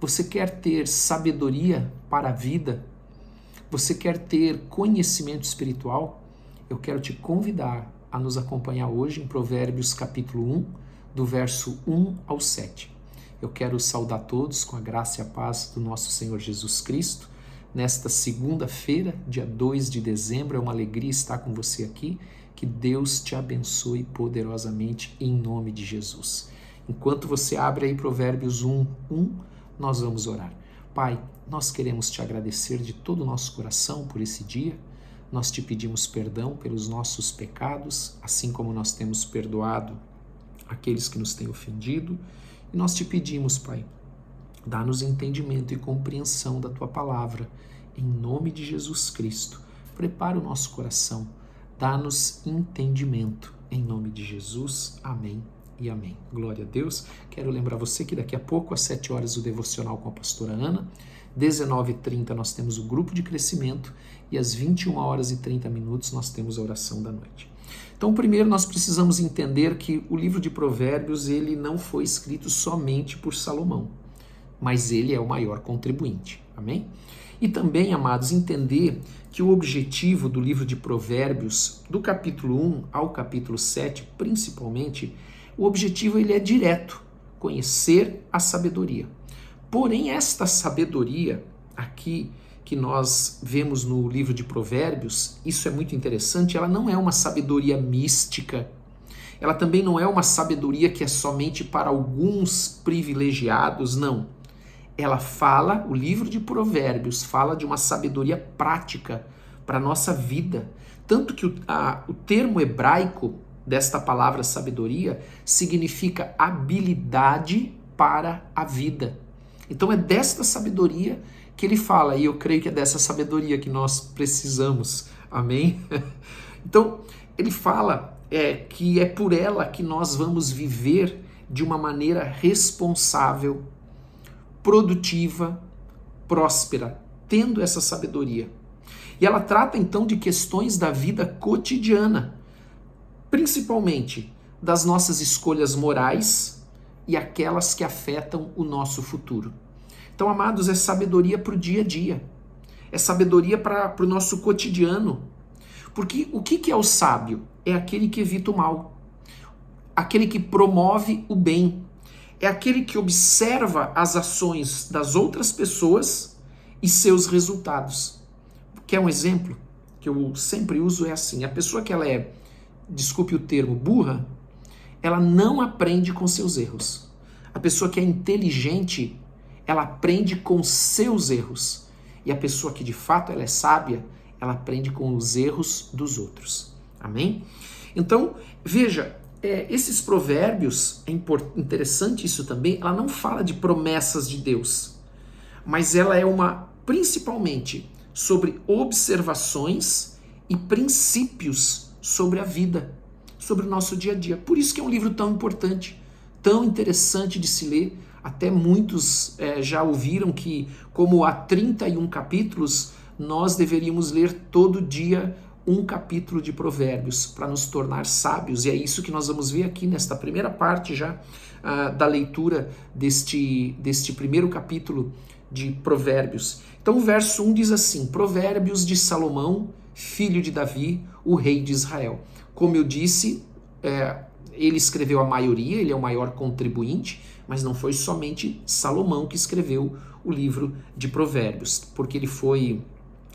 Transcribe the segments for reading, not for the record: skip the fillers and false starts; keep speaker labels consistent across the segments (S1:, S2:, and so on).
S1: Você quer ter sabedoria para a vida? Você quer ter conhecimento espiritual? Eu quero te convidar a nos acompanhar hoje em Provérbios capítulo 1, do verso 1 ao 7. Eu quero saudar todos com a graça e a paz do nosso Senhor Jesus Cristo. Nesta segunda-feira, dia 2 de dezembro, é uma alegria estar com você aqui. Que Deus te abençoe poderosamente em nome de Jesus. Enquanto você abre aí Provérbios 1, nós vamos orar. Pai, nós queremos te agradecer de todo o nosso coração por esse dia. Nós te pedimos perdão pelos nossos pecados, assim como nós temos perdoado aqueles que nos têm ofendido. E nós te pedimos, Pai, dá-nos entendimento e compreensão da Tua palavra. Em nome de Jesus Cristo, prepara o nosso coração, dá-nos entendimento. Em nome de Jesus, amém e amém. Glória a Deus. Quero lembrar você que daqui a pouco, às 7 horas, o devocional com a pastora Ana. 19h30 nós temos o grupo de crescimento e às 21h30 nós temos a oração da noite. Então, primeiro nós precisamos entender que o livro de Provérbios ele não foi escrito somente por Salomão, mas ele é o maior contribuinte. Amém? E também, amados, entender que o objetivo do livro de Provérbios, do capítulo 1 ao capítulo 7, principalmente, o objetivo ele é direto, conhecer a sabedoria. Porém, esta sabedoria aqui que nós vemos no livro de Provérbios, isso é muito interessante, ela não é uma sabedoria mística, ela também não é uma sabedoria que é somente para alguns privilegiados, não. Ela fala, o livro de Provérbios fala de uma sabedoria prática para a nossa vida. Tanto que o termo hebraico desta palavra sabedoria significa habilidade para a vida. Então é desta sabedoria que ele fala, e eu creio que é dessa sabedoria que nós precisamos. Amém? Então ele fala que é por ela que nós vamos viver de uma maneira responsável, produtiva, próspera, tendo essa sabedoria. E ela trata então de questões da vida cotidiana, principalmente das nossas escolhas morais e aquelas que afetam o nosso futuro. Então, amados, é sabedoria para o dia a dia, é sabedoria para o nosso cotidiano. Porque o que é o sábio? É aquele que evita o mal, aquele que promove o bem, é aquele que observa as ações das outras pessoas e seus resultados. Quer um exemplo que eu sempre uso? É assim, a pessoa que ela é, desculpe o termo, burra, ela não aprende com seus erros. A pessoa que é inteligente, ela aprende com seus erros. E a pessoa que de fato ela é sábia, ela aprende com os erros dos outros. Amém? Então, veja, esses provérbios, é interessante isso também, ela não fala de promessas de Deus, mas ela é principalmente sobre observações e princípios sobre a vida, sobre o nosso dia a dia. Por isso que é um livro tão importante, tão interessante de se ler. Até muitos já ouviram que, como há 31 capítulos, nós deveríamos ler todo dia um capítulo de Provérbios para nos tornar sábios. E é isso que nós vamos ver aqui nesta primeira parte já da leitura deste primeiro capítulo de Provérbios. Então o verso 1 diz assim: Provérbios de Salomão, filho de Davi, o rei de Israel. Como eu disse, ele escreveu a maioria, ele é o maior contribuinte, mas não foi somente Salomão que escreveu o livro de Provérbios, porque ele foi,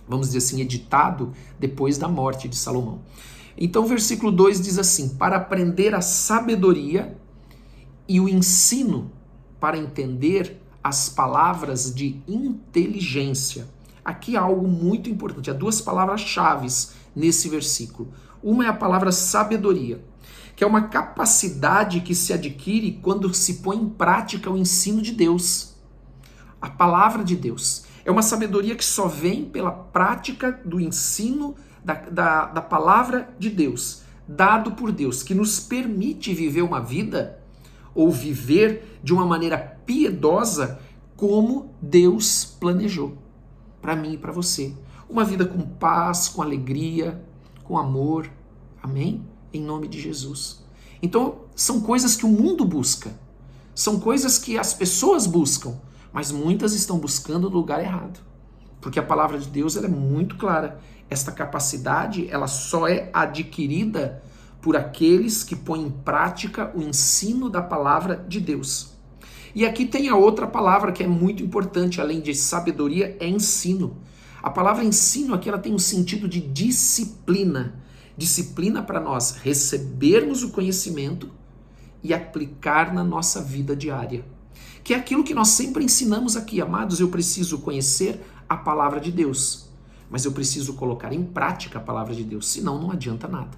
S1: vamos dizer assim, editado depois da morte de Salomão. Então o versículo 2 diz assim: para aprender a sabedoria e o ensino, para entender as palavras de inteligência. Aqui há algo muito importante, há duas palavras-chave nesse versículo. Uma é a palavra sabedoria, que é uma capacidade que se adquire quando se põe em prática o ensino de Deus, a palavra de Deus. É uma sabedoria que só vem pela prática do ensino da palavra de Deus, dado por Deus, que nos permite viver uma vida ou viver de uma maneira piedosa como Deus planejou para mim e para você. Uma vida com paz, com alegria, com amor. Amém? Em nome de Jesus. Então, são coisas que o mundo busca. São coisas que as pessoas buscam. mas muitas estão buscando no lugar errado. Porque a palavra de Deus ela é muito clara. Esta capacidade ela só é adquirida por aqueles que põem em prática o ensino da palavra de Deus. E aqui tem a outra palavra que é muito importante, além de sabedoria, é ensino. A palavra ensino aqui ela tem um sentido de disciplina. Disciplina para nós recebermos o conhecimento e aplicar na nossa vida diária. Que é aquilo que nós sempre ensinamos aqui, amados, eu preciso conhecer a palavra de Deus, mas eu preciso colocar em prática a palavra de Deus, senão não adianta nada.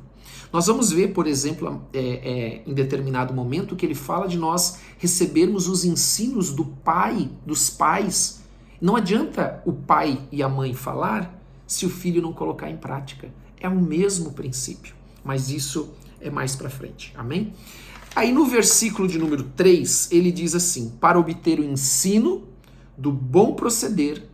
S1: Nós vamos ver, por exemplo, em determinado momento, que ele fala de nós recebermos os ensinos do pai, dos pais. Não adianta o pai e a mãe falar se o filho não colocar em prática. É o mesmo princípio, mas isso é mais para frente, amém? Aí no versículo de número 3, ele diz assim, para obter o ensino do bom proceder,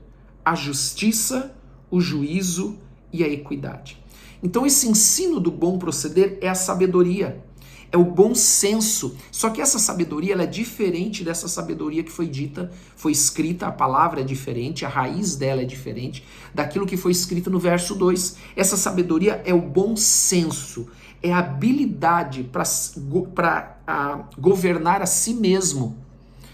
S1: a justiça, o juízo e a equidade. Então esse ensino do bom proceder é a sabedoria, é o bom senso. Só que essa sabedoria ela é diferente dessa sabedoria que foi dita, foi escrita, a palavra é diferente, a raiz dela é diferente daquilo que foi escrito no verso 2. Essa sabedoria é o bom senso, é a habilidade para governar a si mesmo,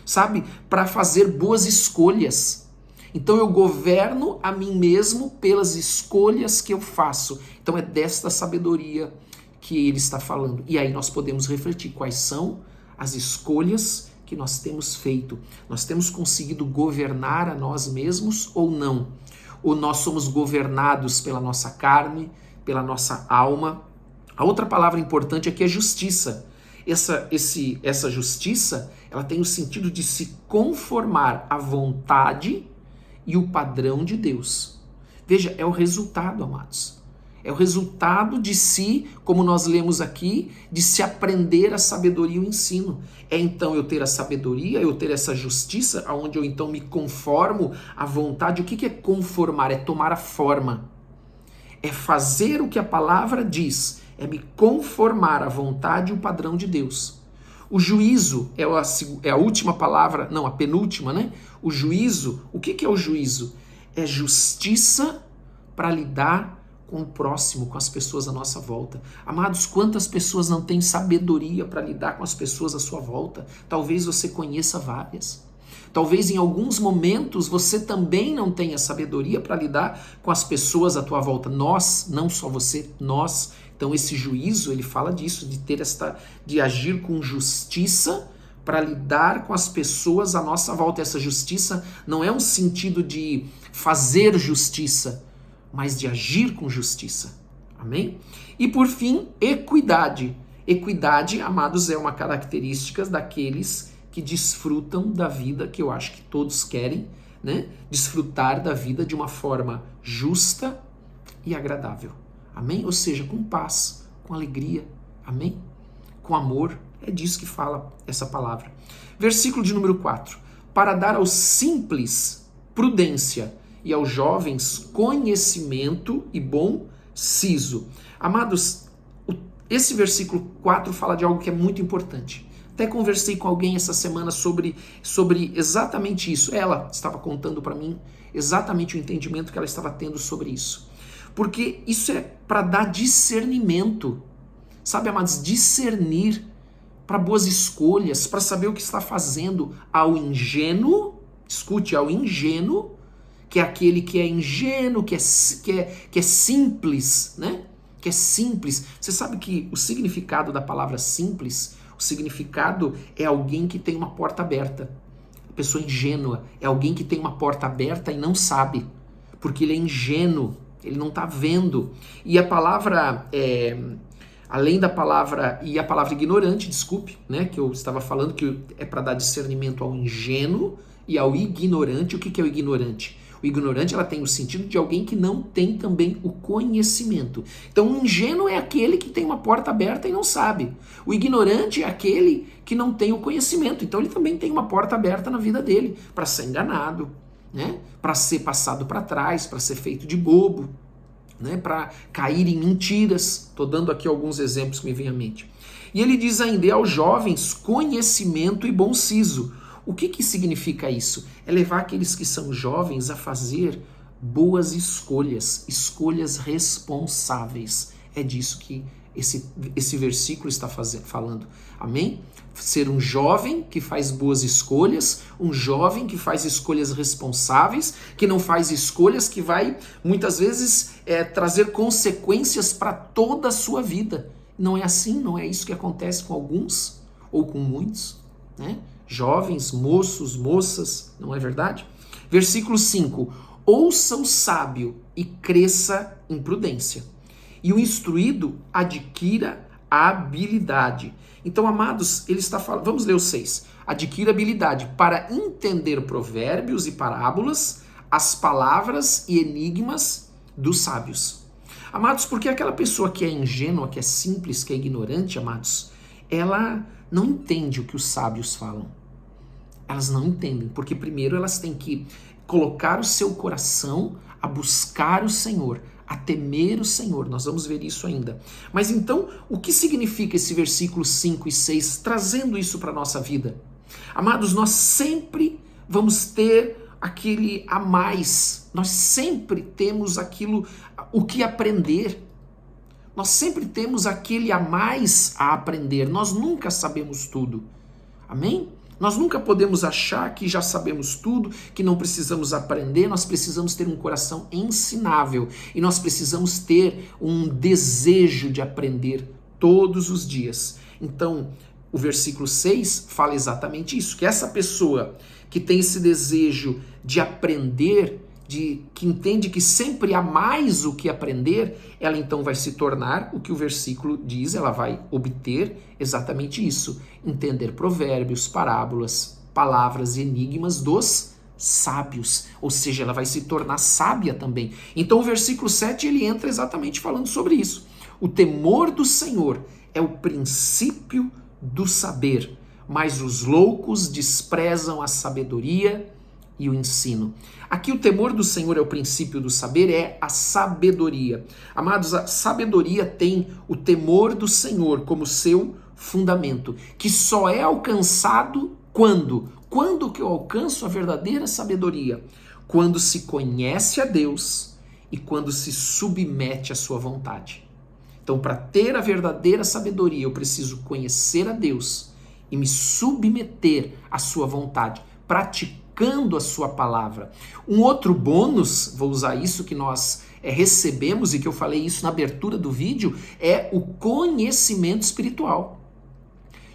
S1: sabe? Para fazer boas escolhas. Então eu governo a mim mesmo pelas escolhas que eu faço. Então é desta sabedoria que ele está falando. E aí nós podemos refletir quais são as escolhas que nós temos feito. Nós temos conseguido governar a nós mesmos ou não? Ou nós somos governados pela nossa carne, pela nossa alma? A outra palavra importante aqui é justiça. Essa justiça, ela tem o sentido de se conformar à vontade e o padrão de Deus. Veja, é o resultado, amados. É o resultado de se, como nós lemos aqui, de se aprender a sabedoria e o ensino. É então eu ter a sabedoria, eu ter essa justiça, onde eu então me conformo à vontade. O que é conformar? É tomar a forma. É fazer o que a palavra diz. É me conformar à vontade e o padrão de Deus. O juízo é a última palavra, não, a penúltima, né? O juízo, o que é o juízo? É justiça para lidar com o próximo, com as pessoas à nossa volta. Amados, quantas pessoas não têm sabedoria para lidar com as pessoas à sua volta? Talvez você conheça várias. Talvez em alguns momentos você também não tenha sabedoria para lidar com as pessoas à tua volta. Nós, não só você, nós. Então esse juízo, ele fala disso, de agir com justiça para lidar com as pessoas à nossa volta. Essa justiça não é um sentido de fazer justiça, mas de agir com justiça. Amém? E por fim, equidade. Equidade, amados, é uma característica daqueles que desfrutam da vida, que eu acho que todos querem, né? Desfrutar da vida de uma forma justa e agradável. Amém? Ou seja, com paz, com alegria. Amém? Com amor. É disso que fala essa palavra. Versículo de número 4. Para dar aos simples prudência e aos jovens conhecimento e bom siso. Amados, esse versículo 4 fala de algo que é muito importante. Até conversei com alguém essa semana sobre exatamente isso. Ela estava contando para mim exatamente o entendimento que ela estava tendo sobre isso. Porque isso é para dar discernimento. Sabe, amados, discernir para boas escolhas, para saber o que está fazendo. Ao ingênuo, escute, ao ingênuo, que é aquele que é ingênuo, que é simples, né? Que é simples. Você sabe que o significado da palavra simples, o significado é alguém que tem uma porta aberta. A pessoa ingênua é alguém que tem uma porta aberta e não sabe, porque ele é ingênuo, ele não está vendo. E a palavra, além da palavra, e a palavra ignorante, desculpe, né? Que eu estava falando que é para dar discernimento ao ingênuo e ao ignorante. O que é o ignorante? O ignorante, ela tem o sentido de alguém que não tem também o conhecimento. Então, o ingênuo é aquele que tem uma porta aberta e não sabe. O ignorante é aquele que não tem o conhecimento. Então, ele também tem uma porta aberta na vida dele para ser enganado, né? Para ser passado para trás, para ser feito de bobo, né? Para cair em mentiras. Estou dando aqui alguns exemplos que me vêm à mente. E ele diz ainda, aos jovens, conhecimento e bom siso. O que significa isso? É levar aqueles que são jovens a fazer boas escolhas, escolhas responsáveis. É disso que esse versículo está falando. Amém? Ser um jovem que faz boas escolhas, um jovem que faz escolhas responsáveis, que não faz escolhas que vai, muitas vezes, trazer consequências para toda a sua vida. Não é assim, não é isso que acontece com alguns ou com muitos, né? Jovens, moços, moças, não é verdade? Versículo 5. Ouça o sábio e cresça em prudência, e o instruído adquira a habilidade. Então, amados, ele está falando, vamos ler o 6. Adquira habilidade para entender provérbios e parábolas, as palavras e enigmas dos sábios. Amados, porque aquela pessoa que é ingênua, que é simples, que é ignorante, amados, ela não entende o que os sábios falam. Elas não entendem, porque primeiro elas têm que colocar o seu coração a buscar o Senhor, a temer o Senhor. Nós vamos ver isso ainda. Mas então, o que significa esse versículo 5 e 6, trazendo isso para a nossa vida? Amados, nós sempre vamos ter aquele a mais. Nós sempre temos aquilo, o que aprender. Nós sempre temos aquele a mais a aprender. Nós nunca sabemos tudo. Amém? Nós nunca podemos achar que já sabemos tudo, que não precisamos aprender. Nós precisamos ter um coração ensinável e nós precisamos ter um desejo de aprender todos os dias. Então, o versículo 6 fala exatamente isso, que essa pessoa que tem esse desejo de aprender, que entende que sempre há mais o que aprender, ela então vai se tornar o que o versículo diz, ela vai obter exatamente isso, entender provérbios, parábolas, palavras e enigmas dos sábios, ou seja, ela vai se tornar sábia também. Então o versículo 7 ele entra exatamente falando sobre isso. O temor do Senhor é o princípio do saber, mas os loucos desprezam a sabedoria e o ensino. Aqui o temor do Senhor é o princípio do saber, é a sabedoria. Amados, a sabedoria tem o temor do Senhor como seu fundamento, que só é alcançado quando? Quando que eu alcanço a verdadeira sabedoria? Quando se conhece a Deus e quando se submete à sua vontade. Então, para ter a verdadeira sabedoria, eu preciso conhecer a Deus e me submeter à sua vontade, praticando a sua palavra. Um outro bônus, vou usar isso que nós recebemos e que eu falei isso na abertura do vídeo, é o conhecimento espiritual.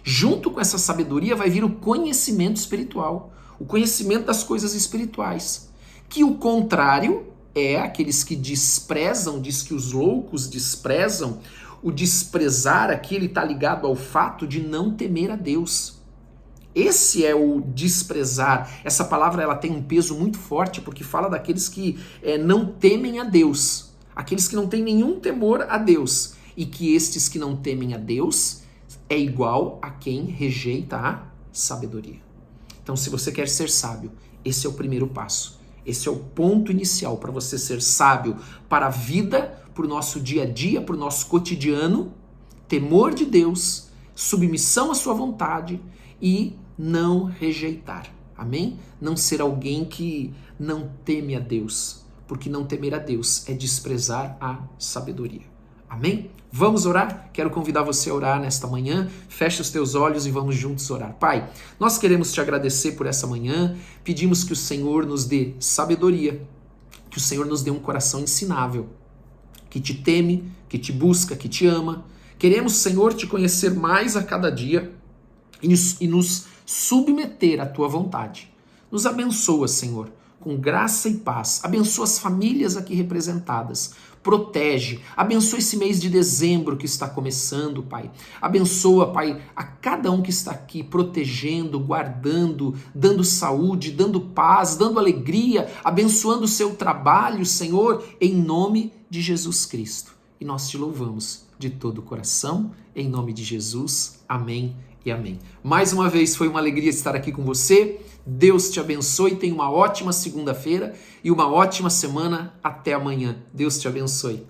S1: Junto com essa sabedoria vai vir o conhecimento espiritual, o conhecimento das coisas espirituais, que o contrário é aqueles que desprezam, diz que os loucos desprezam. O desprezar aqui ele está ligado ao fato de não temer a Deus. Esse é o desprezar. Essa palavra ela tem um peso muito forte porque fala daqueles que não temem a Deus, aqueles que não têm nenhum temor a Deus, e que estes que não temem a Deus é igual a quem rejeita a sabedoria. Então, se você quer ser sábio, esse é o primeiro passo. Esse é o ponto inicial para você ser sábio para a vida, para o nosso dia a dia, para o nosso cotidiano, temor de Deus, submissão à sua vontade e não rejeitar. Amém? Não ser alguém que não teme a Deus, porque não temer a Deus é desprezar a sabedoria. Amém? Vamos orar? Quero convidar você a orar nesta manhã. Feche os teus olhos e vamos juntos orar. Pai, nós queremos te agradecer por essa manhã. Pedimos que o Senhor nos dê sabedoria, que o Senhor nos dê um coração ensinável, que te teme, que te busca, que te ama. Queremos, Senhor, te conhecer mais a cada dia e nos submeter à tua vontade. Nos abençoa, Senhor, com graça e paz. Abençoa as famílias aqui representadas. Protege, abençoa esse mês de dezembro que está começando, Pai. Abençoa, Pai, a cada um que está aqui, protegendo, guardando, dando saúde, dando paz, dando alegria, abençoando o seu trabalho, Senhor, em nome de Jesus Cristo. E nós te louvamos de todo o coração, em nome de Jesus. Amém e amém. Mais uma vez, foi uma alegria estar aqui com você. Deus te abençoe, tenha uma ótima segunda-feira e uma ótima semana. Até amanhã. Deus te abençoe.